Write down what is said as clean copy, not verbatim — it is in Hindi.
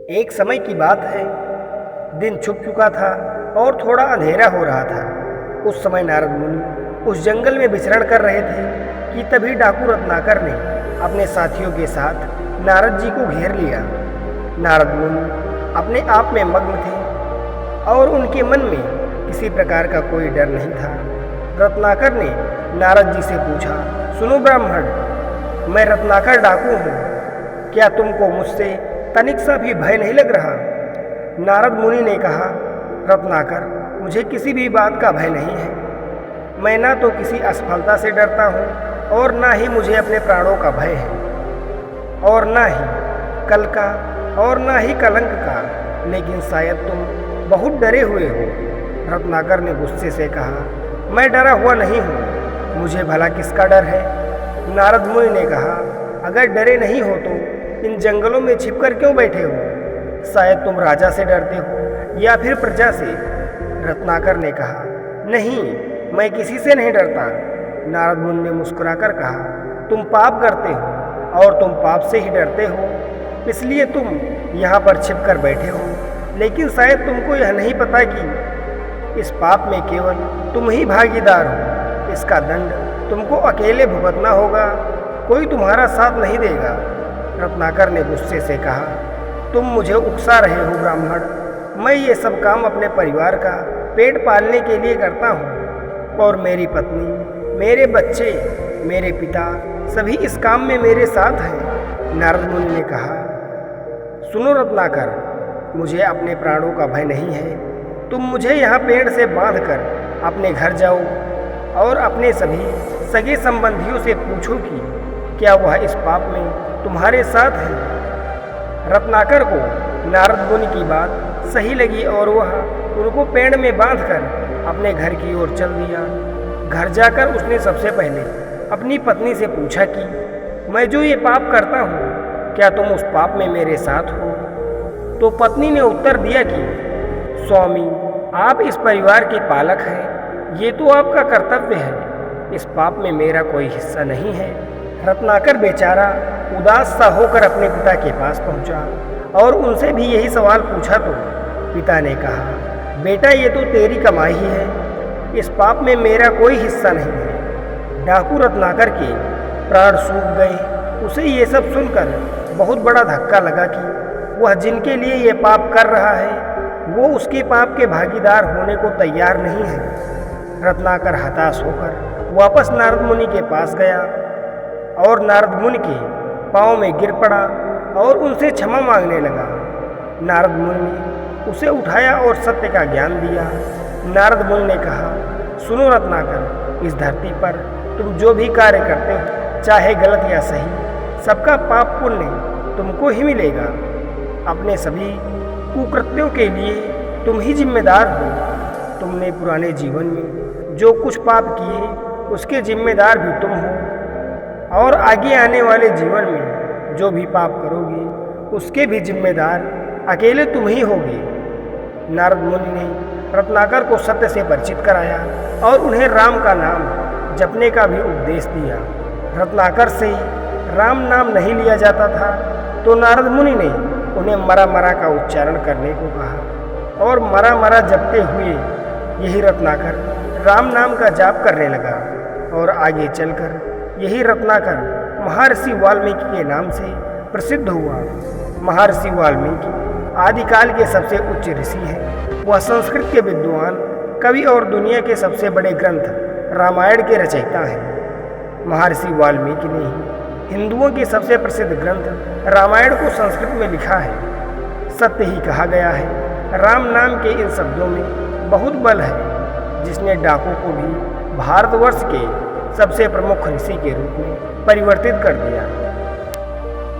एक समय की बात है। दिन छुप चुका था और थोड़ा अंधेरा हो रहा था। उस समय नारद मुनि उस जंगल में विचरण कर रहे थे कि तभी डाकू रत्नाकर ने अपने साथियों के साथ नारद जी को घेर लिया। नारद मुनि अपने आप में मग्न थे और उनके मन में किसी प्रकार का कोई डर नहीं था। रत्नाकर ने नारद जी से पूछा, सुनो ब्राह्मण, मैं रत्नाकर डाकू हूँ, क्या तुमको मुझसे तनिक सा भी भय नहीं लग रहा? नारद मुनि ने कहा, रत्नाकर, मुझे किसी भी बात का भय नहीं है। मैं ना तो किसी असफलता से डरता हूँ और ना ही मुझे अपने प्राणों का भय है, और ना ही कल का और ना ही कलंक का, लेकिन शायद तुम बहुत डरे हुए हो। रत्नाकर ने गुस्से से कहा, मैं डरा हुआ नहीं हूँ, मुझे भला किसका डर है? नारद मुनि ने कहा, अगर डरे नहीं हो तो इन जंगलों में छिपकर क्यों बैठे हो? शायद तुम राजा से डरते हो या फिर प्रजा से। रत्नाकर ने कहा, नहीं, मैं किसी से नहीं डरता। नारद मुनि ने मुस्कुराकर कहा, तुम पाप करते हो और तुम पाप से ही डरते हो, इसलिए तुम यहाँ पर छिपकर बैठे हो। लेकिन शायद तुमको यह नहीं पता कि इस पाप में केवल तुम ही भागीदार हो। इसका दंड तुमको अकेले भुगतना होगा, कोई तुम्हारा साथ नहीं देगा। रत्नाकर ने गुस्से से कहा, तुम मुझे उकसा रहे हो ब्राह्मण। मैं ये सब काम अपने परिवार का पेट पालने के लिए करता हूँ और मेरी पत्नी, मेरे बच्चे, मेरे पिता सभी इस काम में मेरे साथ हैं। नारद मुनि ने कहा, सुनो रत्नाकर, मुझे अपने प्राणों का भय नहीं है। तुम मुझे यहाँ पेड़ से बांधकर अपने घर जाओ और अपने सभी सगे संबंधियों से पूछो कि क्या वह इस पाप में तुम्हारे साथ है। रत्नाकर को नारद मुनि की बात सही लगी और वह उनको पेड़ में बांधकर अपने घर की ओर चल दिया। घर जाकर उसने सबसे पहले अपनी पत्नी से पूछा कि मैं जो ये पाप करता हूँ, क्या तुम उस पाप में मेरे साथ हो? तो पत्नी ने उत्तर दिया कि स्वामी, आप इस परिवार के पालक हैं, ये तो आपका कर्तव्य है। इस पाप में मेरा कोई हिस्सा नहीं है। रत्नाकर बेचारा उदास सा होकर अपने पिता के पास पहुंचा और उनसे भी यही सवाल पूछा तो पिता ने कहा, बेटा, ये तो तेरी कमाई ही है, इस पाप में मेरा कोई हिस्सा नहीं है। डाकू रत्नाकर के प्राण सूख गए। उसे ये सब सुनकर बहुत बड़ा धक्का लगा कि वह जिनके लिए ये पाप कर रहा है वो उसके पाप के भागीदार होने को तैयार नहीं है। रत्नाकर हताश होकर वापस नारद मुनि के पास गया और नारद मुनि के पाँव में गिर पड़ा और उनसे क्षमा मांगने लगा। नारद मुनि ने उसे उठाया और सत्य का ज्ञान दिया। नारद मुनि ने कहा, सुनो रत्नाकर, इस धरती पर तुम जो भी कार्य करते हो, चाहे गलत या सही, सबका पाप पुण्य तुमको ही मिलेगा। अपने सभी कुकृत्यों के लिए तुम ही जिम्मेदार हो। तुमने पुराने जीवन में जो कुछ पाप किए उसके जिम्मेदार भी तुम हो, और आगे आने वाले जीवन में जो भी पाप करोगे उसके भी जिम्मेदार अकेले तुम ही होगे। नारद मुनि ने रत्नाकर को सत्य से परिचित कराया और उन्हें राम का नाम जपने का भी उपदेश दिया। रत्नाकर से राम नाम नहीं लिया जाता था तो नारद मुनि ने उन्हें मरा मरा का उच्चारण करने को कहा और मरा मरा जपते हुए यही रत्नाकर राम नाम का जाप करने लगा और आगे चलकर यही रत्नाकर महर्षि वाल्मीकि के नाम से प्रसिद्ध हुआ। महर्षि वाल्मीकि आदिकाल के सबसे उच्च ऋषि हैं। वह संस्कृत के विद्वान, कवि और दुनिया के सबसे बड़े ग्रंथ रामायण के रचयिता हैं। महर्षि वाल्मीकि ने ही हिंदुओं के सबसे प्रसिद्ध ग्रंथ रामायण को संस्कृत में लिखा है। सत्य ही कहा गया है, राम नाम के इन शब्दों में बहुत बल है, जिसने डाकू को भी भारतवर्ष के सबसे प्रमुख ऋषि के रूप में परिवर्तित कर दिया।